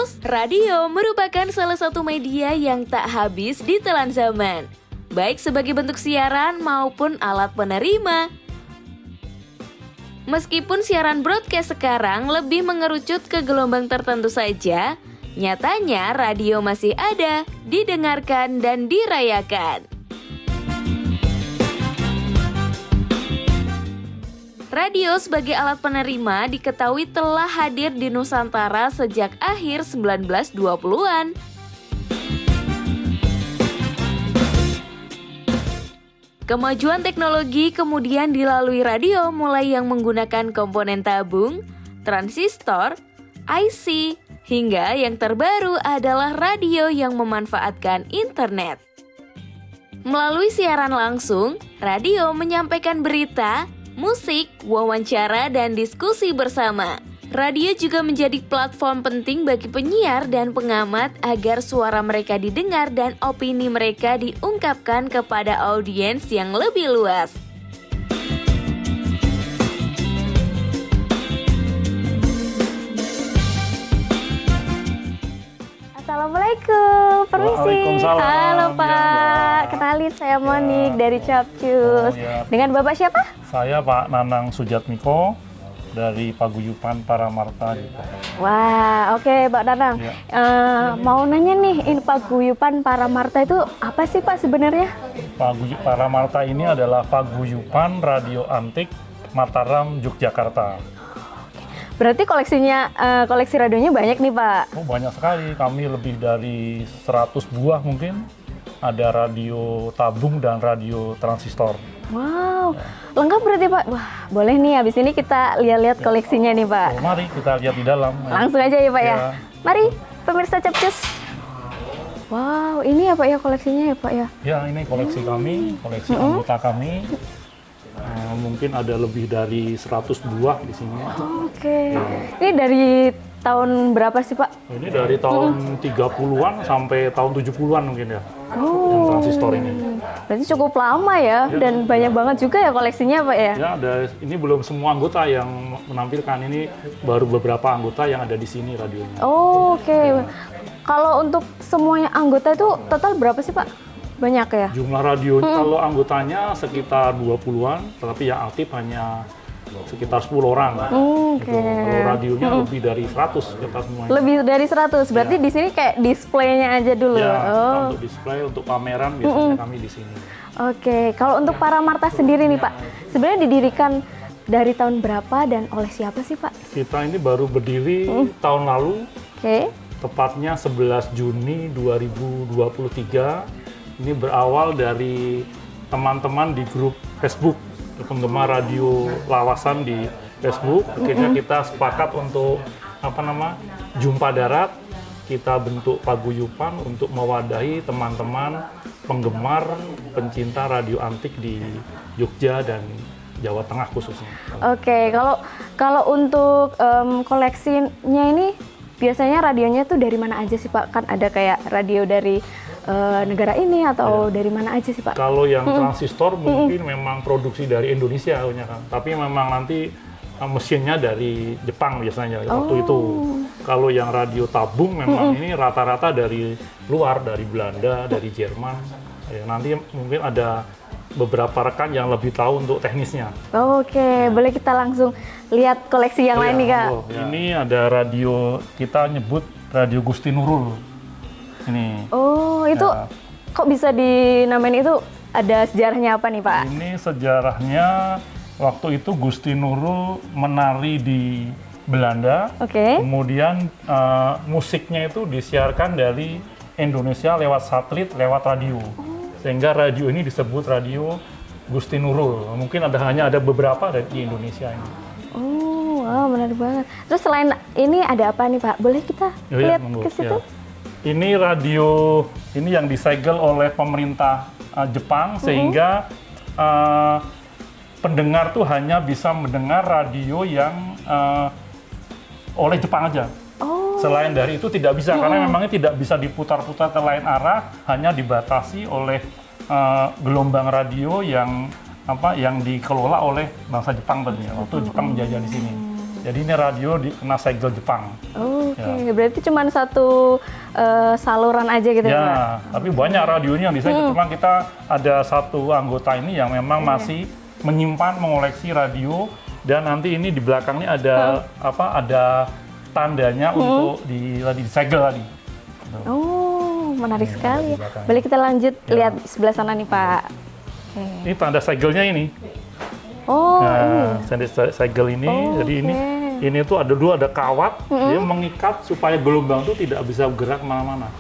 Capcus, radio merupakan salah satu media yang tak habis ditelan zaman, baik sebagai bentuk siaran maupun alat penerima. Meskipun siaran broadcast sekarang lebih mengerucut ke gelombang tertentu saja, nyatanya radio masih ada, didengarkan dan dirayakan. Radio sebagai alat penerima diketahui telah hadir di Nusantara sejak akhir 1920-an. Kemajuan teknologi kemudian dilalui radio mulai yang menggunakan komponen tabung, transistor, IC, hingga yang terbaru adalah radio yang memanfaatkan internet. Melalui siaran langsung, radio menyampaikan berita, musik, wawancara, dan diskusi bersama. Radio juga menjadi platform penting bagi penyiar dan pengamat agar suara mereka didengar dan opini mereka diungkapkan kepada audiens yang lebih luas. Assalamualaikum, permisi. Waalaikumsalam. Halo Pak, Ya, kenalin saya Monik dari Capcus. Dengan Bapak siapa? Saya Pak Nanang Sujatmiko dari Paguyuban Paramarta. Wah, oke Pak Nanang. Ya. Mau nanya nih, ini Paguyuban Paramarta itu apa sih Pak sebenarnya? Paramarta ini adalah Paguyuban Radio Antik Mataram, Yogyakarta. Berarti koleksi radionya banyak nih Pak. Oh, banyak sekali. Kami lebih dari 100 buah mungkin. Ada radio tabung dan radio transistor. Wow, lengkap berarti Pak. Wah, boleh nih habis ini kita lihat-lihat koleksinya nih Pak. Oh, mari kita lihat di dalam. Langsung aja ya Pak ya. Ya. Mari pemirsa Capcus. Wow, ini ya Pak ya koleksinya ya Pak ya. Ya, ini koleksi kami, koleksi anggota kami. Mungkin ada lebih dari 100 buah di sini. Oke. Ini dari tahun berapa sih Pak? Ini dari tahun 30-an sampai tahun 70-an mungkin ya. Yang transistor ini. Berarti cukup lama ya, dan banyak banget juga ya koleksinya Pak ya? Ya, ini belum semua anggota yang menampilkan, ini baru beberapa anggota yang ada di sini radionya. Oh, oke. Kalau untuk semuanya anggota itu total berapa sih Pak? Banyak ya? Jumlah radionya kalau anggotanya sekitar 20-an, tetapi yang aktif hanya sekitar 10 orang. Oke. Kalau radionya lebih dari 100 kita semuanya. Lebih dari 100, berarti di sini kayak displaynya aja dulu. Ya, Oh. untuk display, untuk pameran biasanya kami di sini. Oke, kalau untuk Paramarta sendiri nih Pak, sebenarnya didirikan dari tahun berapa dan oleh siapa sih Pak? Kita ini baru berdiri tahun lalu, Oke. tepatnya 11 Juni 2023. Ini berawal dari teman-teman di grup Facebook, penggemar radio lawasan di Facebook. Akhirnya kita sepakat untuk jumpa darat. Kita bentuk paguyuban untuk mewadahi teman-teman penggemar pencinta radio antik di Jogja dan Jawa Tengah khususnya. Oke, kalau untuk koleksinya ini biasanya radionya tuh dari mana aja sih Pak? Kan ada kayak radio dari negara ini atau dari mana aja sih Pak? Kalau yang transistor mungkin memang produksi dari Indonesia kan, tapi memang nanti mesinnya dari Jepang biasanya waktu itu. Kalau yang radio tabung memang ini rata-rata dari luar, dari Belanda, dari Jerman. Ya, nanti mungkin ada beberapa rekan yang lebih tahu untuk teknisnya. Oke, boleh kita langsung lihat koleksi yang lain nih Kak? Ini ada radio, kita nyebut radio Gusti Nurul. Ini. Oh, itu kok bisa dinamain itu, ada sejarahnya apa nih Pak? Ini sejarahnya waktu itu Gusti Nurul menari di Belanda. Oke. Kemudian musiknya itu disiarkan dari Indonesia lewat satelit, lewat radio. Sehingga radio ini disebut radio Gusti Nurul. Mungkin hanya ada beberapa di Indonesia ini. Oh, wow, menarik banget. Terus selain ini ada apa nih Pak? Boleh kita lihat ke situ? Ya. Ini radio ini yang disegel oleh pemerintah Jepang sehingga pendengar tuh hanya bisa mendengar radio yang oleh Jepang aja. Selain dari itu tidak bisa karena memangnya tidak bisa diputar-putar ke lain arah, hanya dibatasi oleh gelombang radio yang dikelola oleh bangsa Jepang tadi waktu Jepang menjajah di sini. Jadi ini radio kena segel Jepang. Oke, berarti cuma satu saluran aja gitu ya, Pak? Ya, tapi banyak radionya yang di sana. Cuma kita ada satu anggota ini yang memang masih menyimpan, mengoleksi radio, dan nanti ini di belakangnya ada ada tandanya untuk disegel tadi. Oh, menarik sekali. di belakang. Boleh kita lanjut lihat sebelah sana nih, Pak. Oke. Ini tanda segelnya ini. Oh, Nah, segel ini, jadi ini tuh ada kawat, dia mengikat supaya gelombang itu tidak bisa bergerak kemana-mana.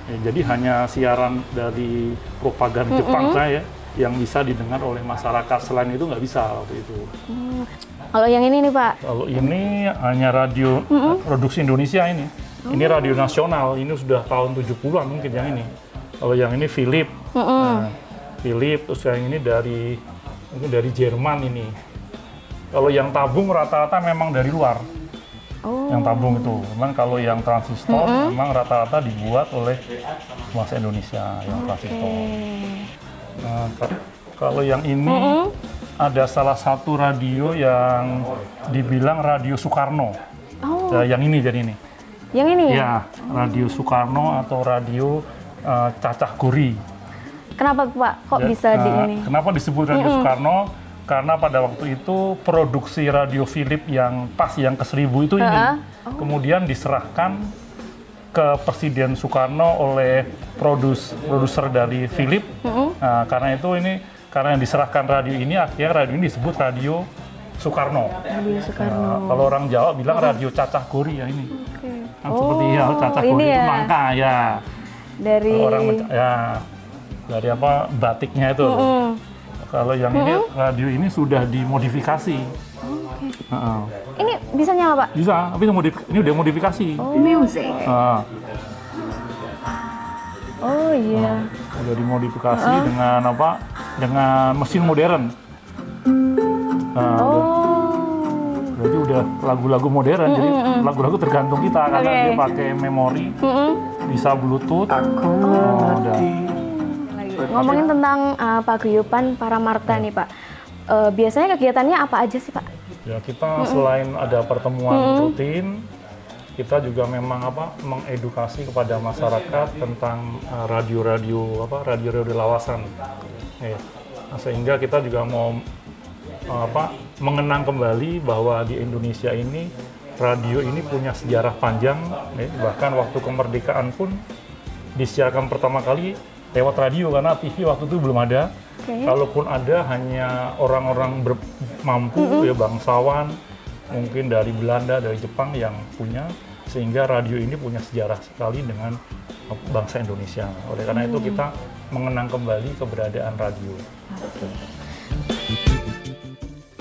Ya, jadi hanya siaran dari propaganda Jepang saya yang bisa didengar oleh masyarakat, selain itu nggak bisa waktu itu. Kalau yang ini nih, Pak. Kalau ini hanya radio produksi Indonesia ini. Ini radio nasional, ini sudah tahun 70-an mungkin yang ini. Kalau yang ini Philip. Nah, Philip, terus yang ini mungkin dari Jerman ini. Kalau yang tabung rata-rata memang dari luar. Yang tabung itu. Memang kalau yang transistor memang rata-rata dibuat oleh bangsa Indonesia yang transistor. Nah, kalau yang ini ada salah satu radio yang dibilang radio Soekarno. Nah, yang ini jadi ini. Yang ini ya? Ya, radio Soekarno atau radio Cacah Gori. Kenapa, Pak? Kok bisa di ini? Kenapa disebut radio Soekarno? Karena pada waktu itu produksi radio Philip yang pas yang ke-1000 itu ini. Kemudian diserahkan ke Presiden Soekarno oleh produser dari Philip. Nah, karena itu karena yang diserahkan radio ini, akhirnya radio ini disebut radio Soekarno. Radio Soekarno. Nah, kalau orang Jawa bilang radio Cacah Gori ya ini. Kan seperti ya Cacah ini Gori itu ya. mangka ya. Dari Dari batiknya itu. Kalau yang ini radio ini sudah dimodifikasi. Ini bisa nyala, Pak? Bisa, tapi ini udah modifikasi. Music. Nah, Iya. udah dimodifikasi dengan dengan mesin modern. Nah, berarti udah lagu-lagu modern, jadi lagu-lagu tergantung kita karena dia pakai memori, bisa Bluetooth. Udah. Ngomongin tentang paguyuban Paramarta nih, Pak. Biasanya kegiatannya apa aja sih, Pak? Ya, kita selain ada pertemuan rutin, kita juga memang mengedukasi kepada masyarakat tentang radio-radio lawasan. Nah, sehingga kita juga mau mengenang kembali bahwa di Indonesia ini radio ini punya sejarah panjang, bahkan waktu kemerdekaan pun disiarkan pertama kali lewat radio karena TV waktu itu belum ada. Kalaupun ada hanya orang-orang mampu ya, bangsawan mungkin dari Belanda, dari Jepang yang punya, sehingga radio ini punya sejarah sekali dengan bangsa Indonesia. Oleh karena itu kita mengenang kembali keberadaan radio.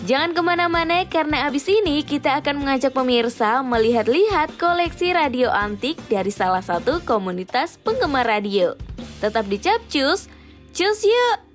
Jangan kemana-mana karena abis ini kita akan mengajak pemirsa melihat-lihat koleksi radio antik dari salah satu komunitas penggemar radio. Tetap di Capcus, cus yuk!